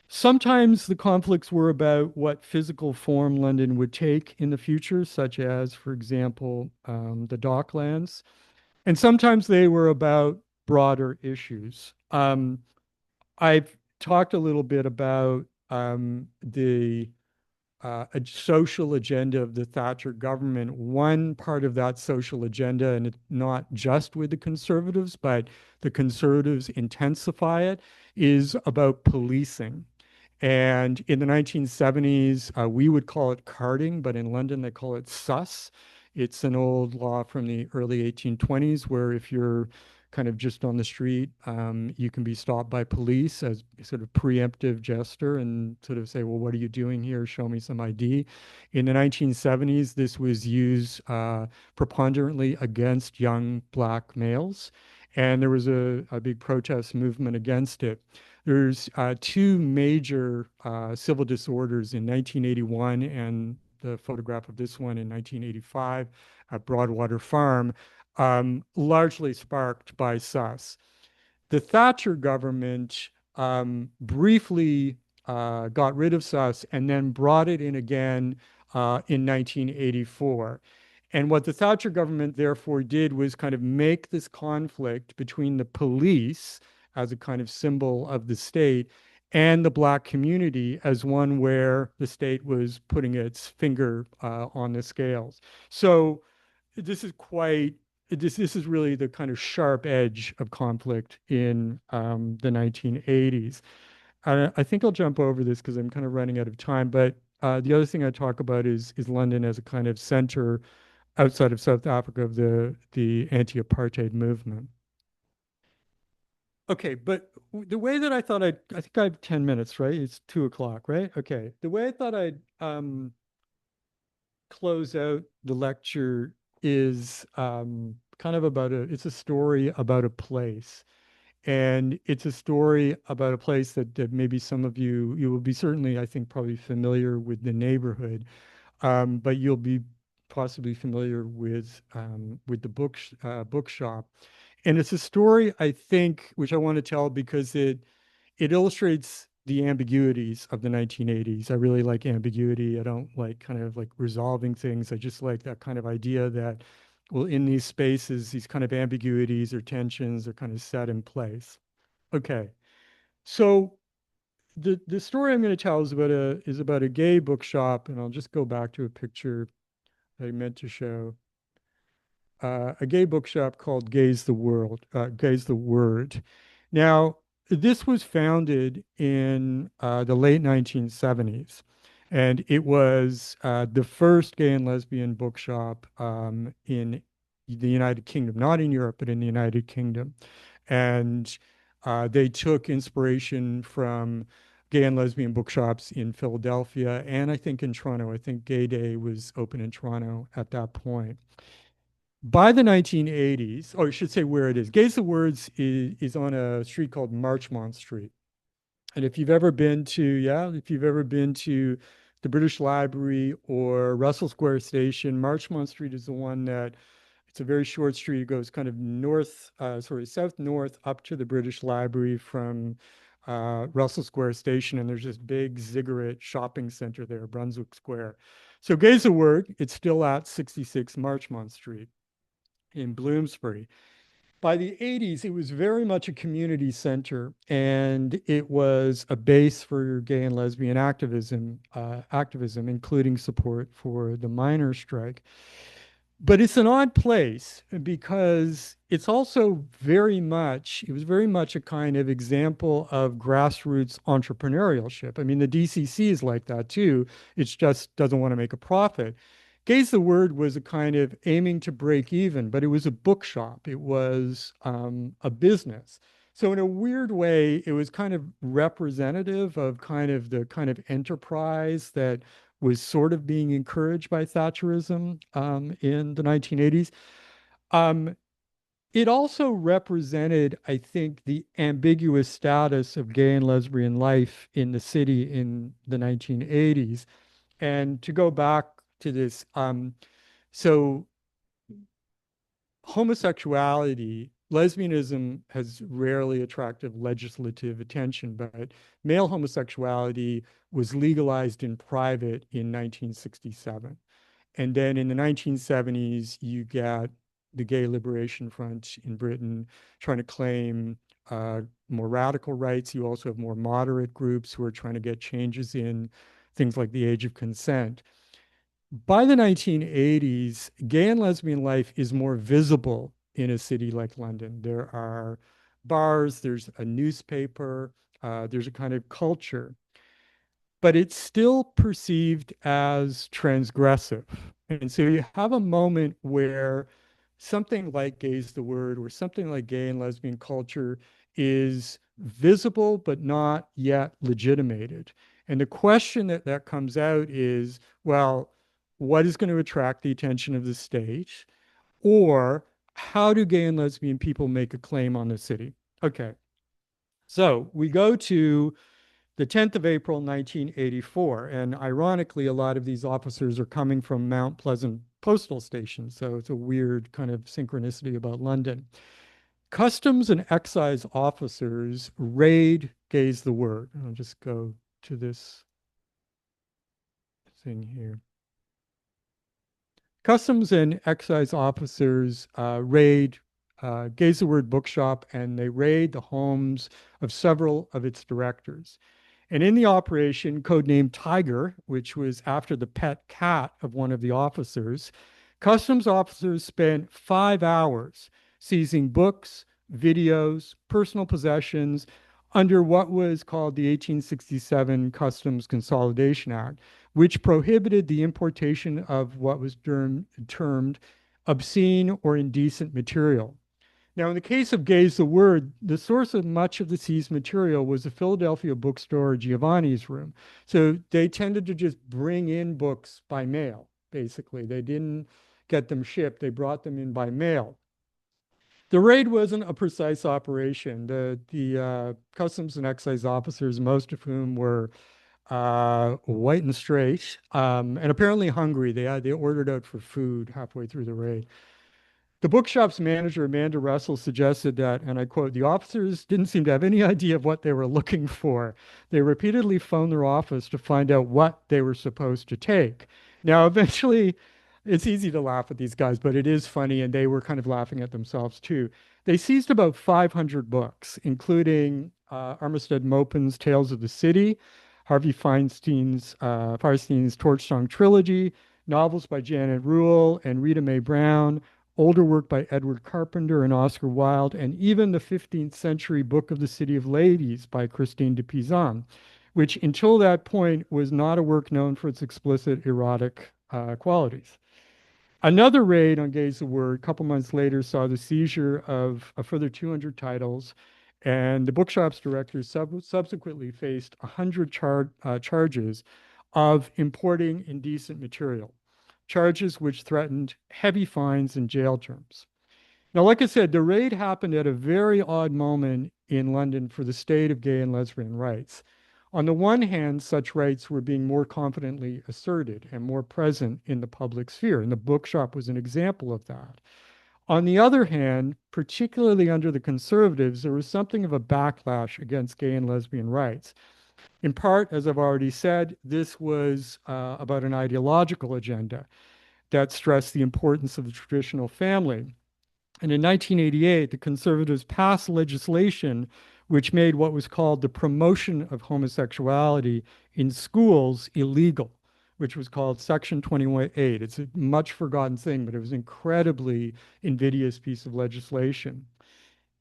Sometimes the conflicts were about what physical form London would take in the future, such as, for example, the Docklands. And sometimes they were about broader issues. I've talked a little bit about the a social agenda of the Thatcher government. One part of that social agenda, and it's not just with the Conservatives, but the Conservatives intensify it, is about policing. And in the 1970s, we would call it carding, but in London they call it sus. It's an old law from the early 1820s where if you're kind of just on the street, you can be stopped by police as a sort of preemptive gesture and sort of say, well, what are you doing here? Show me some ID. In the 1970s, this was used preponderantly against young black males. And there was a big protest movement against it. There's two major civil disorders in 1981 and the photograph of this one in 1985 at Broadwater Farm, largely sparked by sus. The Thatcher government briefly got rid of sus and then brought it in again in 1984. And what the Thatcher government therefore did was kind of make this conflict between the police as a kind of symbol of the state and the black community as one where the state was putting its finger on the scales. So this is quite this is really the kind of sharp edge of conflict in the 1980s. I think I'll jump over this because I'm kind of running out of time. But the other thing I talk about is London as a kind of center outside of South Africa of the anti-apartheid movement. Okay, but the way that I think I have 10 minutes, right? It's 2 o'clock, right? Okay. The way I thought I'd close out the lecture is kind of it's a story about a place. And it's a story about a place that maybe some of you will be certainly, I think, probably familiar with the neighborhood, but you'll be possibly familiar with the bookshop. And it's a story, I think, which I want to tell because it illustrates the ambiguities of the 1980s. I really like ambiguity. I don't like kind of like resolving things. I just like that kind of idea that, well, in these spaces, these kind of ambiguities or tensions are kind of set in place. Okay. So the story I'm going to tell is about a gay bookshop, and I'll just go back to a picture that I meant to show. A gay bookshop called Gaze the Word. Now, this was founded in the late 1970s, and it was the first gay and lesbian bookshop in the United Kingdom, not in Europe, but in the United Kingdom. And they took inspiration from gay and lesbian bookshops in Philadelphia and I think in Toronto. I think Gay Day was open in Toronto at that point. By the 1980s, oh, I should say where it is. Gaze the Words is on a street called Marchmont Street. And if you've ever been to the British Library or Russell Square Station, Marchmont Street is the one that it's a very short street. It goes kind of south north up to the British Library from Russell Square Station. And there's this big ziggurat shopping center there, Brunswick Square. So Gaze the Word, it's still at 66 Marchmont Street in Bloomsbury. By the 80s, it was very much a community center, and it was a base for gay and lesbian activism, including support for the miners' strike. But it's an odd place because it was very much a kind of example of grassroots entrepreneurship. I mean, the DCC is like that too. It just doesn't want to make a profit. Gaze the Word was a kind of aiming to break even, but it was a bookshop. It was a business. So in a weird way, it was kind of representative of kind of the kind of enterprise that was sort of being encouraged by Thatcherism in the 1980s. Um, it also represented, I think, the ambiguous status of gay and lesbian life in the city in the 1980s. And to go back to this, so homosexuality, lesbianism has rarely attracted legislative attention, but male homosexuality was legalized in private in 1967. And then in the 1970s, you get the Gay Liberation Front in Britain trying to claim more radical rights. You also have more moderate groups who are trying to get changes in things like the age of consent. By the 1980s, gay and lesbian life is more visible in a city like London. There are bars, there's a newspaper, there's a kind of culture, but it's still perceived as transgressive. And so you have a moment where something like Gay's the Word or something like gay and lesbian culture is visible but not yet legitimated. And the question that comes out is, well, what is going to attract the attention of the state? Or how do gay and lesbian people make a claim on the city? Okay, so we go to the 10th of April, 1984. And ironically, a lot of these officers are coming from Mount Pleasant Postal Station. So it's a weird kind of synchronicity about London. Customs and excise officers raid Gaze the Word. I'll just go to this thing here. Customs and excise officers raid Gaze the Word bookshop and they raid the homes of several of its directors. And in the operation, codenamed Tiger, which was after the pet cat of one of the officers, customs officers spent 5 hours seizing books, videos, personal possessions under what was called the 1867 Customs Consolidation Act, which prohibited the importation of what was termed obscene or indecent material. Now, in the case of Gaze the Word, the source of much of the seized material was the Philadelphia bookstore Giovanni's Room. So they tended to just bring in books by mail, basically. They didn't get them shipped, they brought them in by mail. The raid wasn't a precise operation. The customs and excise officers, most of whom were white and straight, and apparently hungry. They ordered out for food halfway through the raid. The bookshop's manager, Amanda Russell, suggested that, and I quote, the officers didn't seem to have any idea of what they were looking for. They repeatedly phoned their office to find out what they were supposed to take. Now, eventually, it's easy to laugh at these guys, but it is funny, and they were kind of laughing at themselves too. They seized about 500 books, including Armistead Maupin's Tales of the City, Harvey Firestein's Torchsong Trilogy, novels by Janet Rule and Rita Mae Brown, older work by Edward Carpenter and Oscar Wilde, and even the 15th century Book of the City of Ladies by Christine de Pizan, which until that point was not a work known for its explicit erotic qualities. Another raid on Gaze the Word a couple months later saw the seizure of a further 200 titles, and the bookshop's director subsequently faced 100 charges of importing indecent material, charges which threatened heavy fines and jail terms. Now, like I said, the raid happened at a very odd moment in London for the state of gay and lesbian rights. On the one hand, such rights were being more confidently asserted and more present in the public sphere, and the bookshop was an example of that. On the other hand, particularly under the conservatives, there was something of a backlash against gay and lesbian rights. In part, as I've already said, this was about an ideological agenda that stressed the importance of the traditional family. And in 1988, the conservatives passed legislation which made what was called the promotion of homosexuality in schools illegal, which was called Section 28. It's a much forgotten thing, but it was an incredibly invidious piece of legislation.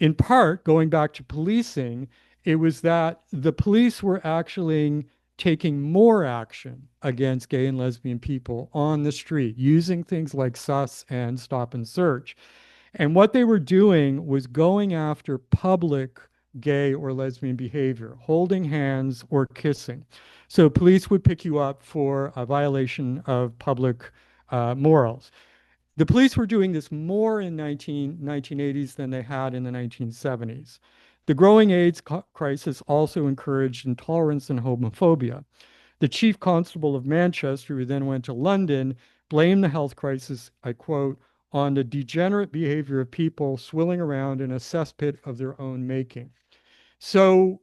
In part, going back to policing, it was that the police were actually taking more action against gay and lesbian people on the street, using things like sus and stop and search. And what they were doing was going after public gay or lesbian behavior, holding hands or kissing. So police would pick you up for a violation of public morals. The police were doing this more in 1980s than they had in the 1970s. The growing AIDS crisis also encouraged intolerance and homophobia. The chief constable of Manchester, who then went to London, blamed the health crisis, I quote, on the degenerate behavior of people swilling around in a cesspit of their own making. So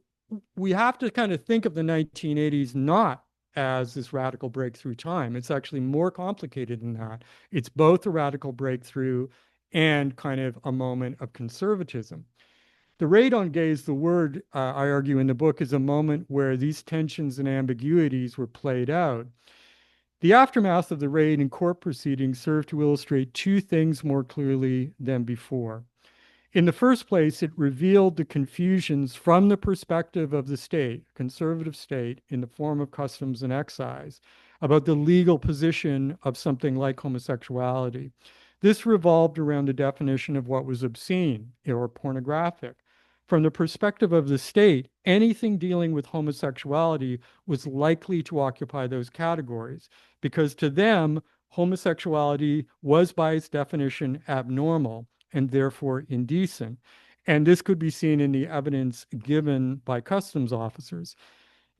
we have to kind of think of the 1980s not as this radical breakthrough time. It's actually more complicated than that. It's both a radical breakthrough and kind of a moment of conservatism. The raid on gays, the word I argue in the book, is a moment where these tensions and ambiguities were played out. The aftermath of the raid and court proceedings served to illustrate two things more clearly than before. In the first place, it revealed the confusions from the perspective of the state, conservative state, in the form of customs and excise, about the legal position of something like homosexuality. This revolved around the definition of what was obscene or pornographic. From the perspective of the state, anything dealing with homosexuality was likely to occupy those categories because to them, homosexuality was by its definition abnormal and therefore indecent. And this could be seen in the evidence given by customs officers.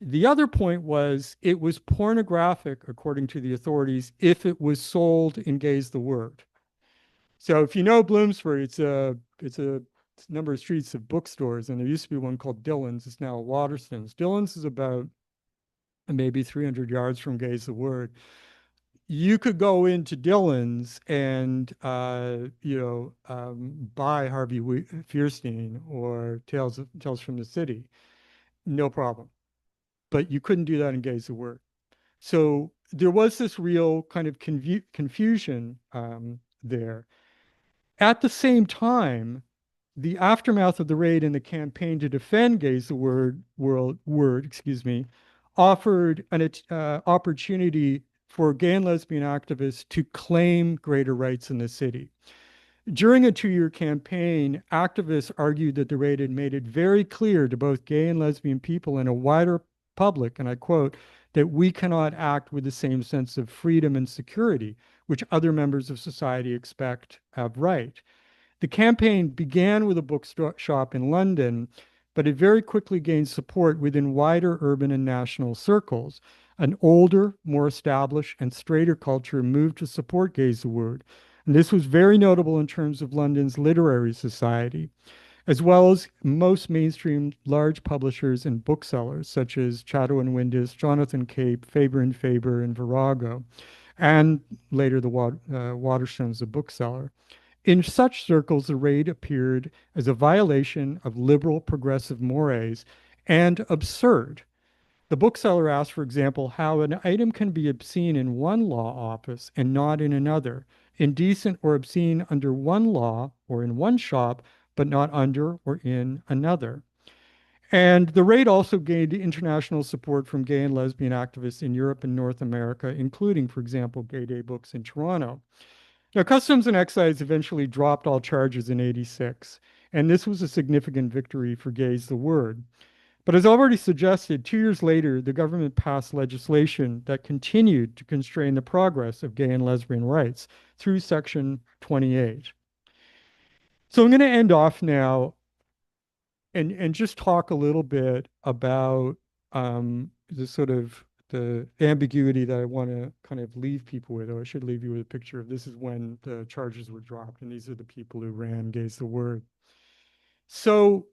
The other point was it was pornographic, according to the authorities, if it was sold in Gaze the Word. So if you know Bloomsbury, it's a number of streets of bookstores, and there used to be one called Dillon's. It's now Waterston's. Dillon's is about maybe 300 yards from Gaze the Word. You could go into Dillon's and buy Harvey Fierstein or Tales from the City, no problem. But you couldn't do that in Gaze the Word. So there was this real kind of confusion there. At the same time, the aftermath of the raid and the campaign to defend Gaze the Word, excuse me, offered an opportunity for gay and lesbian activists to claim greater rights in the city. During a 2-year campaign, activists argued that the raid had made it very clear to both gay and lesbian people and a wider public, and I quote, that we cannot act with the same sense of freedom and security which other members of society expect of right. The campaign began with a bookshop in London, but it very quickly gained support within wider urban and national circles. An older, more established, and straighter culture moved to support Gaze the Word. And this was very notable in terms of London's literary society, as well as most mainstream large publishers and booksellers, such as Chatto and Windus, Jonathan Cape, Faber and Faber, and Virago, and later the Waterstones, the bookseller. In such circles, the raid appeared as a violation of liberal progressive mores and absurd. The bookseller asked, for example, how an item can be obscene in one law office and not in another, indecent or obscene under one law or in one shop, but not under or in another. And the raid also gained international support from gay and lesbian activists in Europe and North America, including, for example, Gay Day Books in Toronto. Now, Customs and Excise eventually dropped all charges in '86, and this was a significant victory for Gaze the Word. But as already suggested, 2 years later, the government passed legislation that continued to constrain the progress of gay and lesbian rights through Section 28. So I'm going to end off now and just talk a little bit about the sort of the ambiguity that I want to kind of leave people with, or I should leave you with a picture of this is when the charges were dropped, and these are the people who ran Gaze the Word. So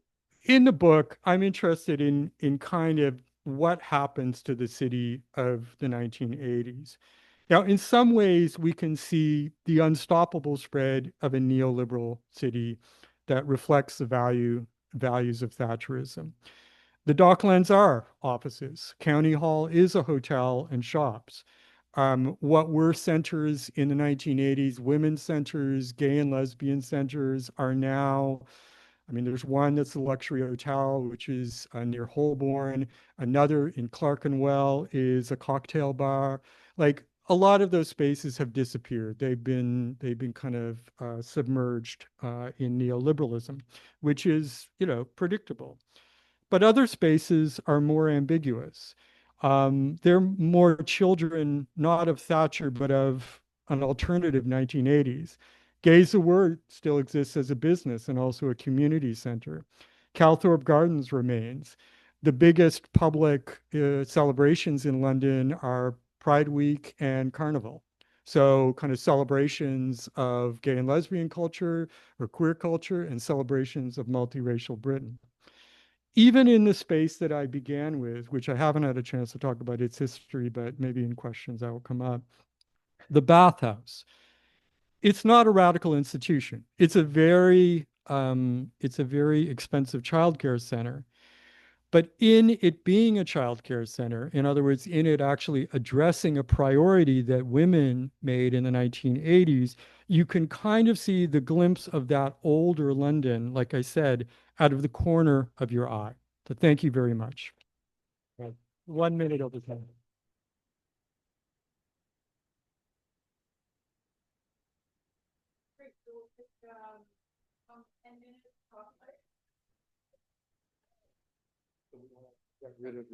in the book, I'm interested in kind of what happens to the city of the 1980s. Now, in some ways, we can see the unstoppable spread of a neoliberal city that reflects the values of Thatcherism. The Docklands are offices. County Hall is a hotel and shops. What were centers in the 1980s, women's centers, gay and lesbian centers, are now I mean, there's one that's a luxury hotel, which is near Holborn. Another in Clerkenwell is a cocktail bar. Like a lot of those spaces have disappeared. They've been kind of submerged in neoliberalism, which is, predictable. But other spaces are more ambiguous. They're more children, not of Thatcher, but of an alternative 1980s. Gays the Word still exists as a business and also a community center. Calthorpe Gardens remains. The biggest public celebrations in London are Pride Week and Carnival. So, kind of celebrations of gay and lesbian culture or queer culture and celebrations of multiracial Britain. Even in the space that I began with, which I haven't had a chance to talk about its history, but maybe in questions that will come up, the bathhouse. It's not a radical institution. It's a very expensive childcare center. But in it being a childcare center, in other words, in it actually addressing a priority that women made in the 1980s, you can kind of see the glimpse of that older London, like I said, out of the corner of your eye. So thank you very much. Right. 1 minute over time. Get rid of